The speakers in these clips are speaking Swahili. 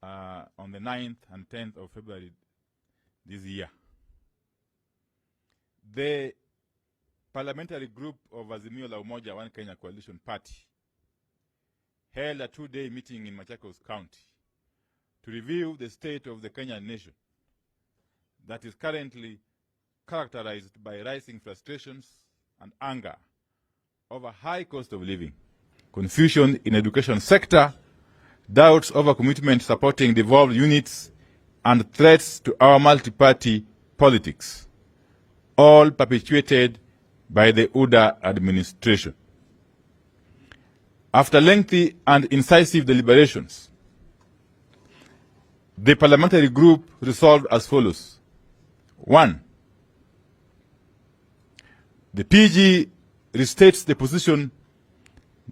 on the 9th and 10th of February this year. The parliamentary group of Azimio la Umoja One Kenya Coalition Party held a two-day meeting in Machakos County to review the state of the Kenyan nation that is currently characterized by rising frustrations and anger over high cost of living, confusion in education sector, doubts over commitment supporting devolved units, and threats to our multi-party politics, all perpetuated by the UDA administration. After lengthy and incisive deliberations, the parliamentary group resolved as follows. 1. The PG restates the position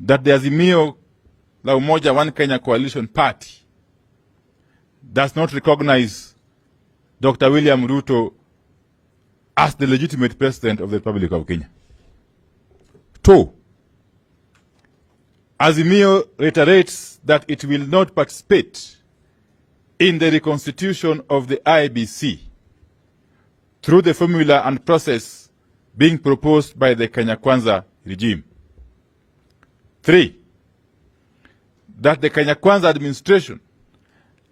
that the Azimio la Umoja One Kenya Coalition Party does not recognize Dr. William RUTO as the legitimate president of the Republic of Kenya. 2. Azimio reiterates that it will not participate in the reconstitution of the IBC through the formula and process being proposed by the Kenya Kwanza regime. 3. That the Kenya Kwanza administration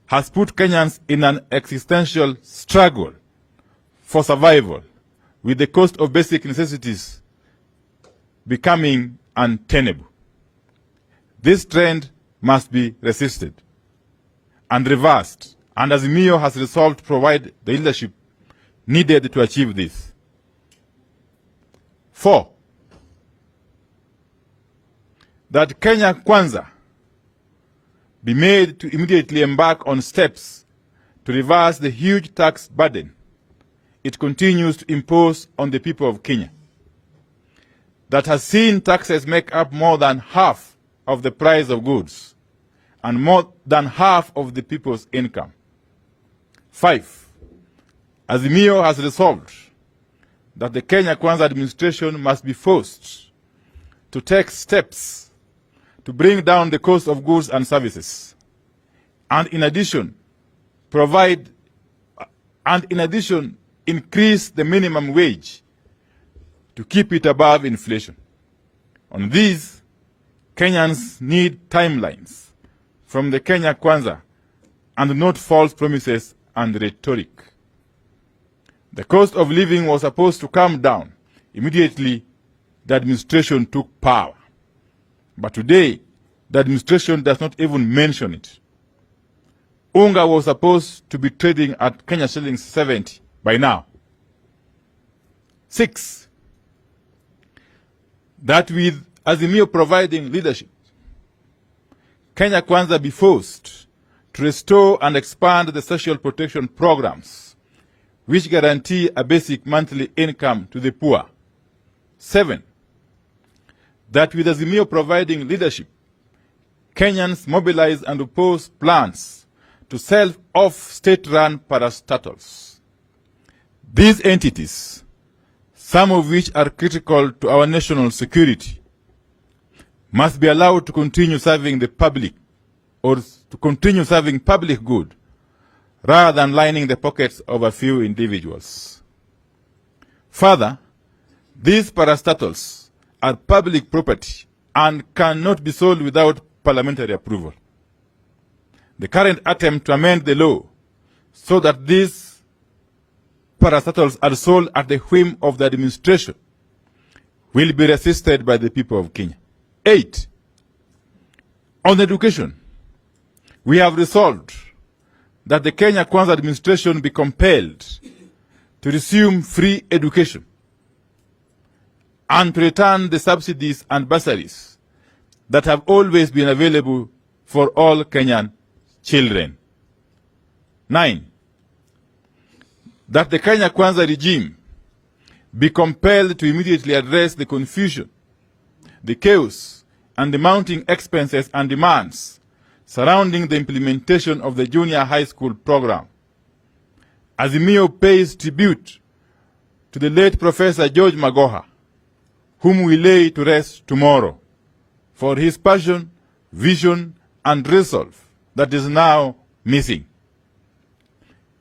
has put Kenyans in an existential struggle for survival, with the cost of basic necessities becoming untenable. This trend must be resisted and reversed, and Azimio has resolved to provide the leadership needed to achieve this. 4. That Kenya Kwanza be made to immediately embark on steps to reverse the huge tax burden it continues to impose on the people of Kenya, that has seen taxes make up more than half of the price of goods and more than half of the people's income. 5. Azimio has resolved that the Kenya Kwanza administration must be forced to take steps to bring down the cost of goods and services, and in addition, increase the minimum wage to keep it above inflation. On these, Kenyans need timelines from the Kenya Kwanza and not false promises and rhetoric. The cost of living was supposed to come down immediately the administration took power. But today, the administration does not even mention it. Unga was supposed to be trading at Kenya shillings 70 by now. 6. That with Azimio providing leadership, Kenya Kwanza be forced to restore and expand the social protection programs which guarantee a basic monthly income to the poor. 7. That with Azimio providing leadership, Kenyans mobilize and oppose plans to sell off state-run parastatals. These entities, some of which are critical to our national security, must be allowed to continue serving the public or to continue serving public good rather than lining the pockets of a few individuals. Further, these parastatals are public property and cannot be sold without parliamentary approval. The current attempt to amend the law so that these parastatals are sold at the whim of the administration will be resisted by the people of Kenya. 8. On education, we have resolved that the Kenya Kwanza administration be compelled to resume free education and to return the subsidies and bursaries that have always been available for all Kenyan children. 9. That the Kenya Kwanza regime be compelled to immediately address the confusion, the chaos, and the mounting expenses and demands surrounding the implementation of the junior high school program. Azimio pays tribute to the late Professor George Magoha, whom we lay to rest tomorrow, for his passion, vision, and resolve that is now missing.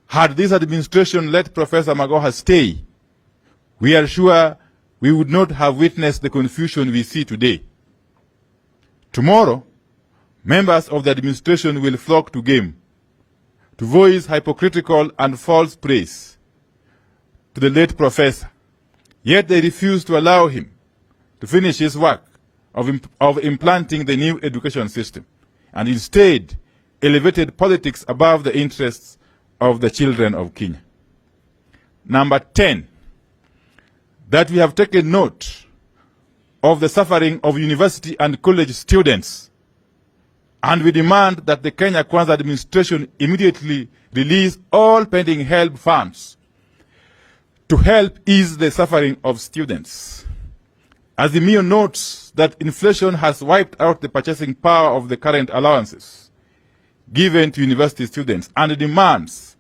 Had this administration let Professor Magoha stay, we are sure we would not have witnessed the confusion we see today. Tomorrow, members of the administration will flock to game to voice hypocritical and false praise to the late professor. Yet they refuse to allow him to finish his work of implanting the new education system, and instead elevated politics above the interests of the children of Kenya. Number 10, that we have taken note of the suffering of university and college students, and we demand that the Kenya Kwanza administration immediately release all pending HELB funds to help ease the suffering of students. Azimio notes that inflation has wiped out the purchasing power of the current allowances given to university students, and demands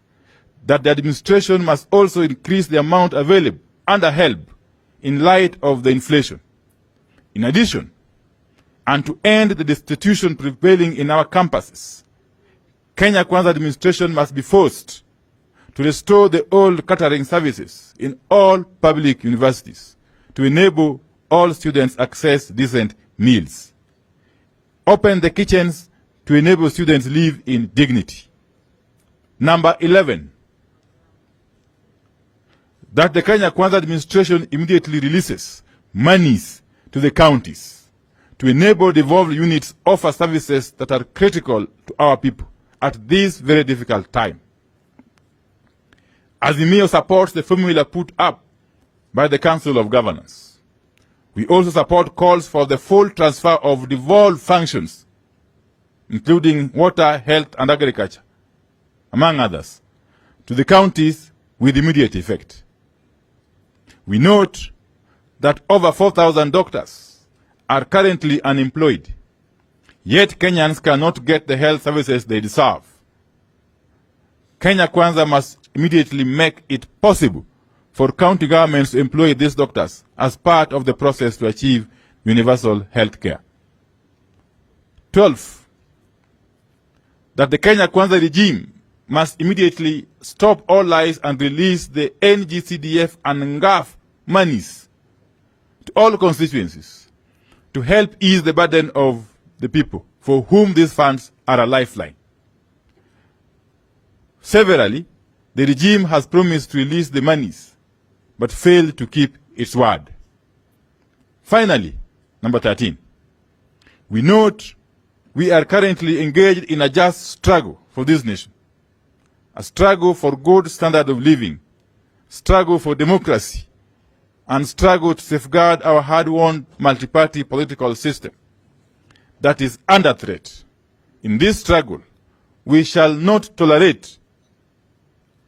that the administration must also increase the amount available under HELB in light of the inflation. In addition, and to end the destitution prevailing in our campuses, Kenya Kwanza administration must be forced to restore the old catering services in all public universities to enable all students access decent meals. Open the kitchens to enable students live in dignity. Number 11, that the Kenya Kwanza administration immediately releases monies to the counties to enable devolved units offer services that are critical to our people at this very difficult time. Azimio supports the formula put up by the Council of Governors. We also support calls for the full transfer of devolved functions, including water, health, and agriculture, among others, to the counties with immediate effect. We note that over 4,000 doctors are currently unemployed, yet Kenyans cannot get the health services they deserve. Kenya Kwanza must immediately make it possible for county governments to employ these doctors as part of the process to achieve universal health care. 12, that the Kenya Kwanza regime must immediately stop all lies and release the NGCDF and NGAF monies to all constituencies to help ease the burden of the people for whom these funds are a lifeline. Severally, the regime has promised to release the monies but failed to keep its word. Finally, number 13, we note we are currently engaged in a just struggle for this nation, a struggle for good standard of living, struggle for democracy, and struggle to safeguard our hard-won multi-party political system that is under threat. In this struggle, we shall not tolerate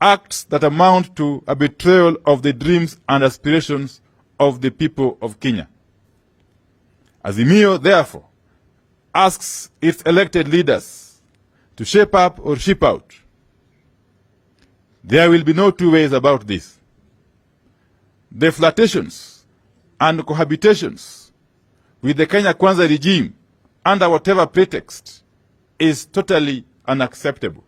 acts that amount to a betrayal of the dreams and aspirations of the people of Kenya. Azimio, therefore, asks its elected leaders to shape up or ship out. There will be no two ways about this. The flirtations and cohabitations with the Kenya Kwanza regime under whatever pretext is totally unacceptable.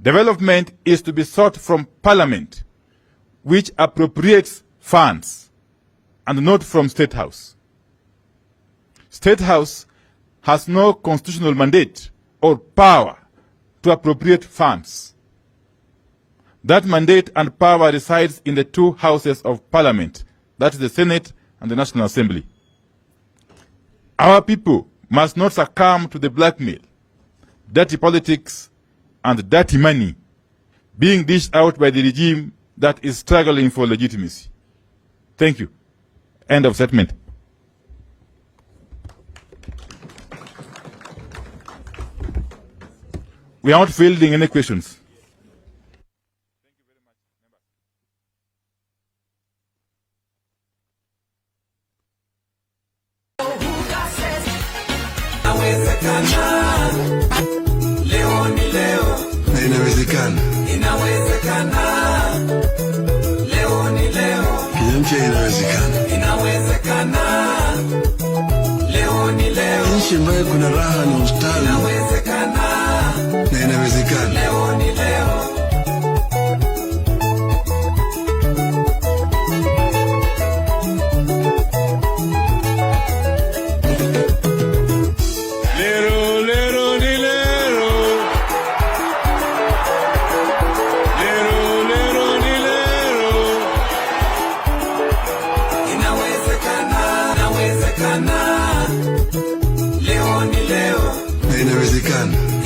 Development is to be sought from Parliament, which appropriates funds, and not from State House. State House has no constitutional mandate or power to appropriate funds. That mandate and power resides in the two houses of Parliament, that is the Senate and the National Assembly. Our people must not succumb to the blackmail, dirty politics, and dirty money being dished out by the regime that is struggling for legitimacy. Thank you. End of statement. We are not fielding any questions. Inawezekana. Inawezekana. Leo ni leo. Inawezekana. Inawezekana. Leo ni leo. nchi ambayo kuna raha na ustawi, inawezekana, na inawezekana. leo ni leo.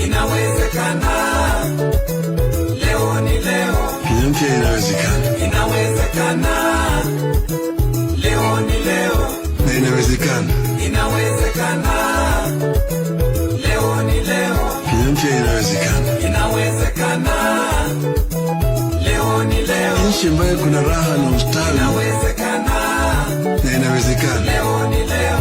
Inawezekana, leo ni leo. Kenya mpya inawezekana. Inawezekana, leo ni leo. Na inawezekana. Inawezekana, leo ni leo. Kenya mpya inawezekana. Inawezekana, leo ni leo. Nchi ambayo kuna raha na ustawi, inawezekana, na inawezekana. leo ni leo.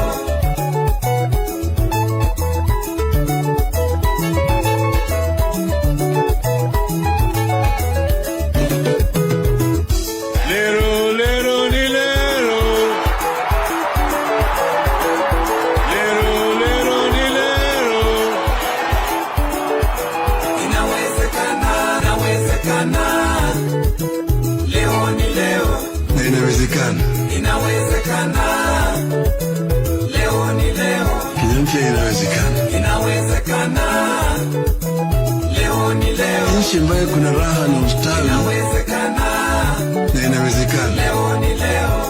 Inawezekana. Inawezekana, leo ni leo. Kenya mpya inawezekana. Inawezekana, leo ni leo. Nchi ambayo kuna raha na ustawi, inawezekana, na inawezekana. leo ni leo.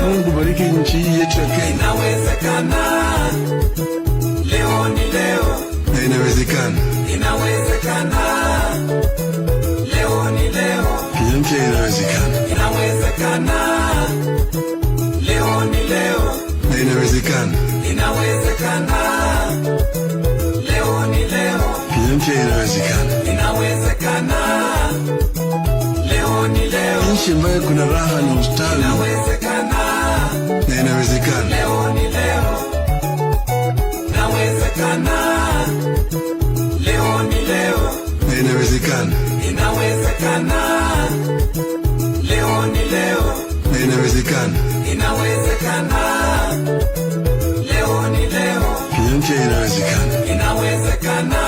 Mungu bariki nchi yetu ya Kenya. Inawezekana, leo ni leo. Na inawezekana. Inawezekana, leo ni leo. Kenya mpya inawezekana. Inawezekana, leo ni leo. Na inawezekana. Inawezekana, leo ni leo. Kenya mpya inawezekana. Inawezekana, leo ni leo. Nchi ambayo kuna raha na ustawi, inawezekana, na inawezekana. leo ni leo. Inawezekana, leo ni leo. Na inawezekana. Inawezekana, leo ni leo. Na inawezekana. Inawezekana, leo ni leo. Kenya mpya inawezekana. Inawezekana,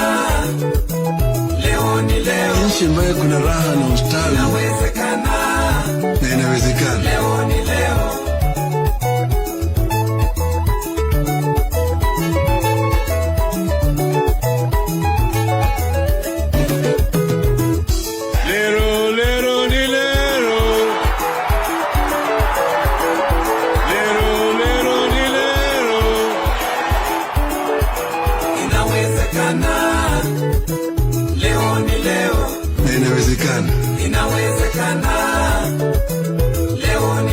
leo ni leo. Nchi ambayo kuna raha na ustawi, inawezekana, na inawezekana. leo ni leo. Inawezekana, leo ni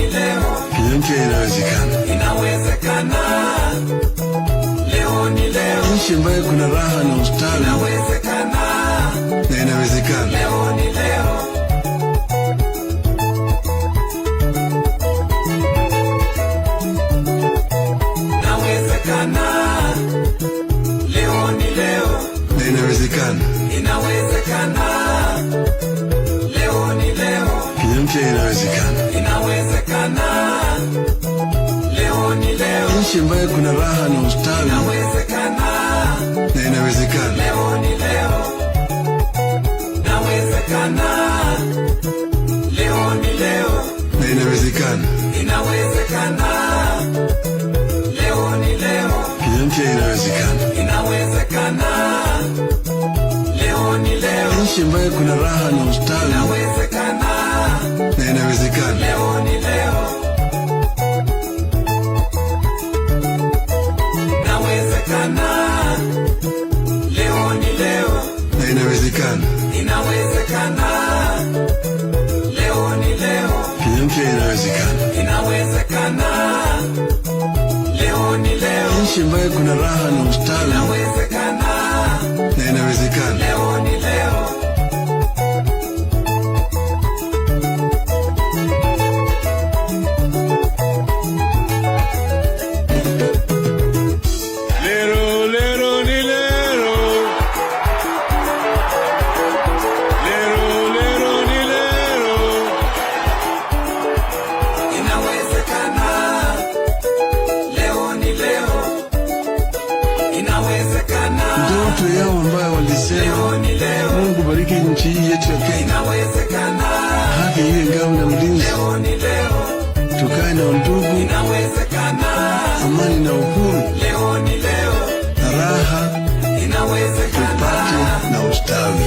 leo. Kenya mpya inawezekana. Inawezekana, leo ni leo. Nchi ambayo kuna raha na ustawi, inawezekana, na inawezekana. leo ni leo. Inawezekana, leo ni leo. Na inawezekana. Inawezekana, leo ni leo. Kenya mpya inawezekana. Inawezekana, leo ni leo. Nchi ambayo kuna raha na ustawi, inawezekana, na inawezekana. leo ni leo. Inawezekana, leo ni leo. Na inawezekana. Inawezekana, leo ni leo. Kenya mpya inawezekana. Inawezekana, leo ni leo. Nchi ambayo kuna raha na ustawi, inawezekana, na inawezekana. leo ni leo. Inawezekana, leo ni leo. Na inawezekana. Inawezekana, leo ni leo. Kenya mpya inawezekana. Inawezekana, leo ni leo. nchi ambayo kuna raha na ustawi, inawezekana, na inawezekana. leo ni leo. Ndoto yao ambayo walisema Mungu bariki nchi yetu ya Kenya, haki iwe ngao na mlinzi, tukae na undugu, amani na uhuru, na raha tupate na ustawi,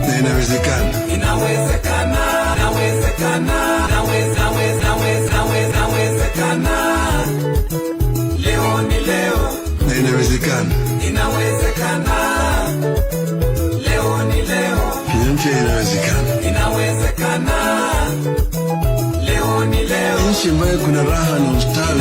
na inawezekana. Na inawezekana. Leo ni leo. Pia inawezekana. Leo ni leo. Nchi ambayo kuna raha na ustawi,